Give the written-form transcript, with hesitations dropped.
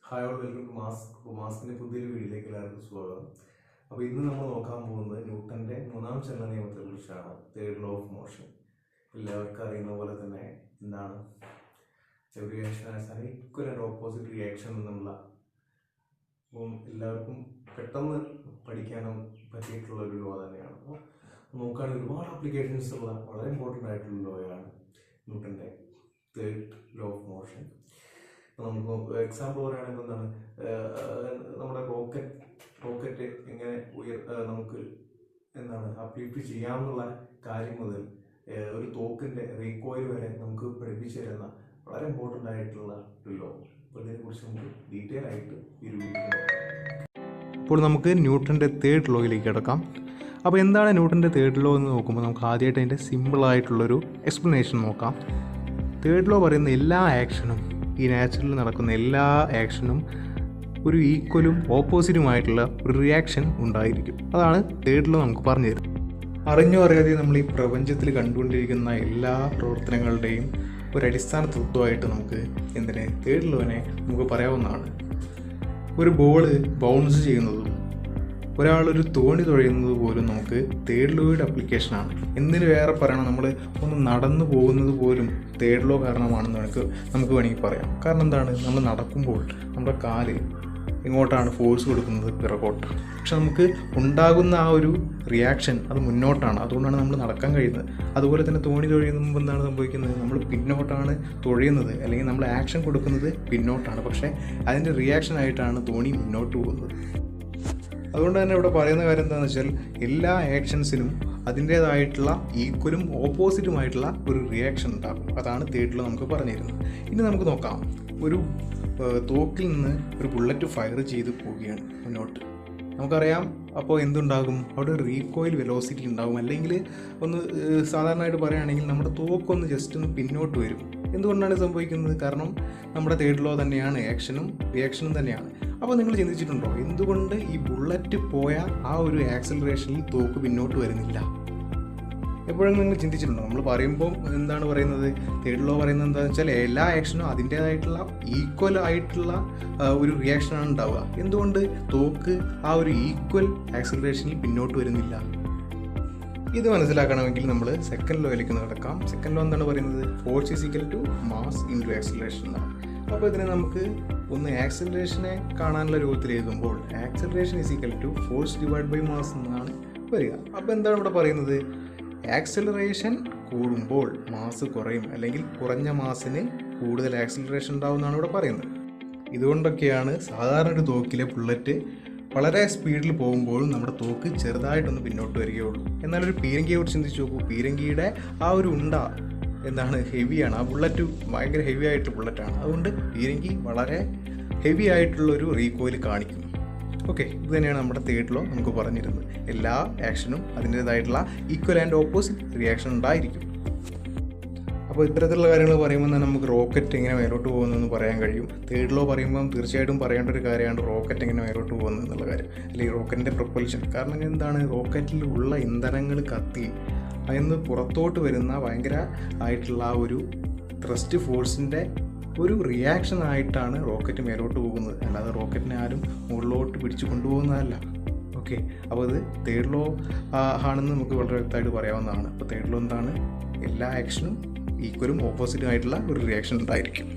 Hi all welcome to മാസ്കിൻ്റെ പുതിയൊരു വീഡിയോയിലേക്ക് എല്ലാവർക്കും സ്വാഗതം. അപ്പോൾ ഇന്ന് നമ്മൾ നോക്കാൻ പോകുന്നത് ന്യൂട്ടൻ്റെ മൂന്നാം ചലന നിയമത്തെക്കുറിച്ചാണ്, തേർഡ് ലോ ഓഫ് മോഷൻ. എല്ലാവർക്കും അറിയുന്ന പോലെ തന്നെ എന്താണ് reaction as an equal and opposite reaction എന്നുള്ള എല്ലാവർക്കും പെട്ടെന്ന് പഠിക്കാനും പറ്റിയിട്ടുള്ള ഒരു ലോ തന്നെയാണ്. അപ്പോൾ നോക്കുകയാണെങ്കിൽ ഒരുപാട് ആപ്ലിക്കേഷൻസ് ഉള്ള വളരെ ഇമ്പോർട്ടൻ്റ് ആയിട്ടുള്ള ലോയാണ് ന്യൂട്ടൻ്റെ തേർഡ് ലോ ഓഫ് മോഷൻ. നമുക്ക് എക്സാമ്പിൾ പറയുകയാണെങ്കിൽ എന്താണ്, നമ്മുടെ റോക്കറ്റ് എങ്ങനെ നമുക്ക് എന്താണ് അപ്ലിഫ്റ്റ് ചെയ്യാമെന്നുള്ള കാര്യം മുതൽ ഒരു തോക്കിൻ്റെ റീകോയിൽ വരെ നമുക്ക് പഠിപ്പിച്ചു തരുന്ന വളരെ ഇമ്പോർട്ടൻ്റ് ആയിട്ടുള്ള ഒരു ലോ. അപ്പോൾ ഇതിനെക്കുറിച്ച് നമുക്ക് ഡീറ്റെയിൽ ആയിട്ട് ഈ ഒരു വീഡിയോ നോക്കാം. ഇപ്പോൾ നമുക്ക് ന്യൂട്ടൻ്റെ തേർഡ് ലോയിലേക്ക് കിടക്കാം. അപ്പോൾ എന്താണ് ന്യൂട്ടൻ്റെ തേർഡ് ലോ എന്ന് നോക്കുമ്പോൾ നമുക്ക് ആദ്യമായിട്ട് അതിൻ്റെ സിമ്പിളായിട്ടുള്ളൊരു എക്സ്പ്ലനേഷൻ നോക്കാം. തേർഡ് ലോ പറയുന്ന എല്ലാ ആക്ഷനും, ഈ നാച്ചുറലിൽ നടക്കുന്ന എല്ലാ ആക്ഷനും ഒരു ഈക്വലും ഓപ്പോസിറ്റുമായിട്ടുള്ള ഒരു റിയാക്ഷൻ ഉണ്ടായിരിക്കും. അതാണ് തേർഡ് ലോ നമുക്ക് പറഞ്ഞു തരുന്നത്. അറിഞ്ഞോ അറിയാതെ നമ്മൾ ഈ പ്രപഞ്ചത്തിൽ കണ്ടുകൊണ്ടിരിക്കുന്ന എല്ലാ പ്രവർത്തനങ്ങളുടെയും ഒരു അടിസ്ഥാന തത്വമായിട്ട് നമുക്ക് തേർഡ് ലോനെ നമുക്ക് പറയാവുന്നതാണ്. ഒരു ബോള് ബൗൺസ് ചെയ്യുന്നതും ഒരാളൊരു തോണി തുഴയുന്നത് പോലും നമുക്ക് തേർഡ് ലോയുടെ അപ്ലിക്കേഷനാണ്. എന്തിന് വേറെ പറയണം, നമ്മൾ ഒന്ന് നടന്നു പോകുന്നത് പോലും തേർഡ് ലോ കാരണമാണെന്ന് നമുക്ക് വേണമെങ്കിൽ പറയാം. കാരണം എന്താണ്, നമ്മൾ നടക്കുമ്പോൾ നമ്മുടെ കാല് ഇങ്ങോട്ടാണ് ഫോഴ്സ് കൊടുക്കുന്നത്, പിറകോട്ട്. പക്ഷെ നമുക്ക് ഉണ്ടാകുന്ന ആ ഒരു റിയാക്ഷൻ അത് മുന്നോട്ടാണ്, അതുകൊണ്ടാണ് നമ്മൾ നടക്കാൻ കഴിയുന്നത്. അതുപോലെ തന്നെ തോണി തുഴയുന്ന മുമ്പ് എന്താണ് സംഭവിക്കുന്നത്, നമ്മൾ പിന്നോട്ടാണ് തുഴയുന്നത്, അല്ലെങ്കിൽ നമ്മൾ ആക്ഷൻ കൊടുക്കുന്നത് പിന്നോട്ടാണ്. പക്ഷേ അതിൻ്റെ റിയാക്ഷൻ ആയിട്ടാണ് തോണി മുന്നോട്ട് പോകുന്നത്. അതുകൊണ്ട് തന്നെ ഇവിടെ പറയുന്ന കാര്യം എന്താണെന്ന് വെച്ചാൽ എല്ലാ ആക്ഷൻസിനും അതിൻ്റേതായിട്ടുള്ള ഈക്വലും ഓപ്പോസിറ്റുമായിട്ടുള്ള ഒരു റിയാക്ഷൻ ഉണ്ടാകും. അതാണ് തേർഡ് ലോ നമുക്ക് പറഞ്ഞു തരുന്നത്. ഇനി നമുക്ക് നോക്കാം, ഒരു തോക്കിൽ നിന്ന് ഒരു ബുള്ളറ്റ് ഫയർ ചെയ്ത് പോവുകയാണ് മുന്നോട്ട്. നമുക്കറിയാം അപ്പോൾ എന്തുണ്ടാകും, അവിടെ ഒരു റീകോയിൽ വെലോസിറ്റി ഉണ്ടാകും. അല്ലെങ്കിൽ ഒന്ന് സാധാരണയായിട്ട് പറയുകയാണെങ്കിൽ നമ്മുടെ തോക്കൊന്ന് ജസ്റ്റ് ഒന്ന് പിന്നോട്ട് വരും. എന്തുകൊണ്ടാണ് സംഭവിക്കുന്നത്, കാരണം നമ്മുടെ തേർഡ് ലോ തന്നെയാണ്, ആക്ഷനും റിയാക്ഷനും തന്നെയാണ്. അപ്പോൾ നിങ്ങൾ ചിന്തിച്ചിട്ടുണ്ടോ, എന്തുകൊണ്ട് ഈ ബുള്ളറ്റ് പോയ ആ ഒരു ആക്സിലറേഷനിൽ തോക്ക് പിന്നോട്ട് വരുന്നില്ല? എപ്പോഴും നിങ്ങൾ ചിന്തിച്ചിട്ടുണ്ടോ? നമ്മൾ പറയുമ്പോൾ എന്താണ് പറയുന്നത്, തേർഡ് ലോ പറയുന്നത് എന്താണെന്ന് വെച്ചാൽ എല്ലാ ആക്ഷനും അതിൻ്റേതായിട്ടുള്ള ഈക്വൽ ആയിട്ടുള്ള ഒരു റിയാക്ഷനാണ് ഉണ്ടാവുക. എന്തുകൊണ്ട് തോക്ക് ആ ഒരു ഈക്വൽ ആക്സിലറേഷനിൽ പിന്നോട്ട് വരുന്നില്ല? ഇത് മനസ്സിലാക്കണമെങ്കിൽ നമ്മൾ സെക്കൻഡ് ലോയിലേക്ക് നടക്കാം. സെക്കൻഡ് ലോ എന്താണ് പറയുന്നത്, force is equal to mass into acceleration എന്നാണ്. അപ്പോൾ ഇതിനെ നമുക്ക് ഒന്ന് ആക്സിലറേഷനെ കാണാനുള്ള രൂപത്തിൽ എഴുതുമ്പോൾ acceleration is equal to force divide by mass എന്നാണ് വരിക. അപ്പോൾ എന്താണ് ഇവിടെ പറയുന്നത്, ആക്സിലറേഷൻ കൂടുമ്പോൾ മാസ് കുറയും, അല്ലെങ്കിൽ കുറഞ്ഞ മാസിന് കൂടുതൽ ആക്സിലറേഷൻ ഉണ്ടാവും എന്നാണ് ഇവിടെ പറയുന്നത്. ഇതുകൊണ്ടൊക്കെയാണ് സാധാരണ ഒരു തോക്കിലെ ബുള്ളറ്റ് വളരെ സ്പീഡിൽ പോകുമ്പോഴും നമ്മുടെ തോക്ക് ചെറുതായിട്ടൊന്ന് പിന്നോട്ട് വരികയുള്ളൂ. എന്നാൽ ഒരു പീരങ്കിയോട് ചിന്തിച്ച് നോക്കൂ, പീരങ്കിയുടെ ആ ഒരു ഉണ്ട എന്താണ് ഹെവിയാണ്, ആ ബുള്ളറ്റ് ഭയങ്കര ഹെവി ആയിട്ട് ബുള്ളറ്റാണ്. അതുകൊണ്ട് പീരങ്കി വളരെ ഹെവി ആയിട്ടുള്ളൊരു റീകോയിൽ കാണിക്കും. ഓക്കെ, ഇത് തന്നെയാണ് നമ്മുടെ തേർഡ് ലോ നമുക്ക് പറഞ്ഞിരുന്നത്. എല്ലാ ആക്ഷനും അതിൻ്റേതായിട്ടുള്ള ഈക്വൽ ആൻഡ് ഓപ്പോസിറ്റ് റിയാക്ഷൻ ഉണ്ടായിരിക്കും. അപ്പോൾ ഇത്തരത്തിലുള്ള കാര്യങ്ങൾ പറയുമ്പോൾ തന്നെ നമുക്ക് റോക്കറ്റ് എങ്ങനെ മേലോട്ട് പോകുന്നതെന്ന് പറയാൻ കഴിയും. തേർഡ് ലോ പറയുമ്പം തീർച്ചയായിട്ടും പറയേണ്ട ഒരു കാര്യമാണ് റോക്കറ്റ് എങ്ങനെ മേലോട്ട് പോകുന്നത് എന്നുള്ള കാര്യം, അല്ലെങ്കിൽ റോക്കറ്റിൻ്റെ പ്രൊപ്പൽഷൻ. കാരണം എന്താണ്, റോക്കറ്റിൽ ഉള്ള ഇന്ധനങ്ങൾ കത്തി അതിൽ പുറത്തോട്ട് വരുന്ന ഭയങ്കര ആയിട്ടുള്ള ആ ഒരു ത്രസ്റ്റ് ഫോഴ്സിൻ്റെ ഒരു റിയാക്ഷൻ ആയിട്ടാണ് റോക്കറ്റ് മേലോട്ട് പോകുന്നത്, അല്ലാതെ റോക്കറ്റിനെ ആരും മുകളിലോട്ട് പിടിച്ചു കൊണ്ടുപോകുന്നതല്ല. ഓക്കെ, അപ്പോൾ ഇത് തേർഡ് ലോ ആണെന്ന് നമുക്ക് വളരെ വ്യക്തമായിട്ട് പറയാവുന്നതാണ്. അപ്പോൾ തേർഡ് ലോ എന്താണ്, എല്ലാ ആക്ഷനും ഈക്വലും ഓപ്പോസിറ്റും ആയിട്ടുള്ള ഒരു റിയാക്ഷൻ ഉണ്ടായിരിക്കും.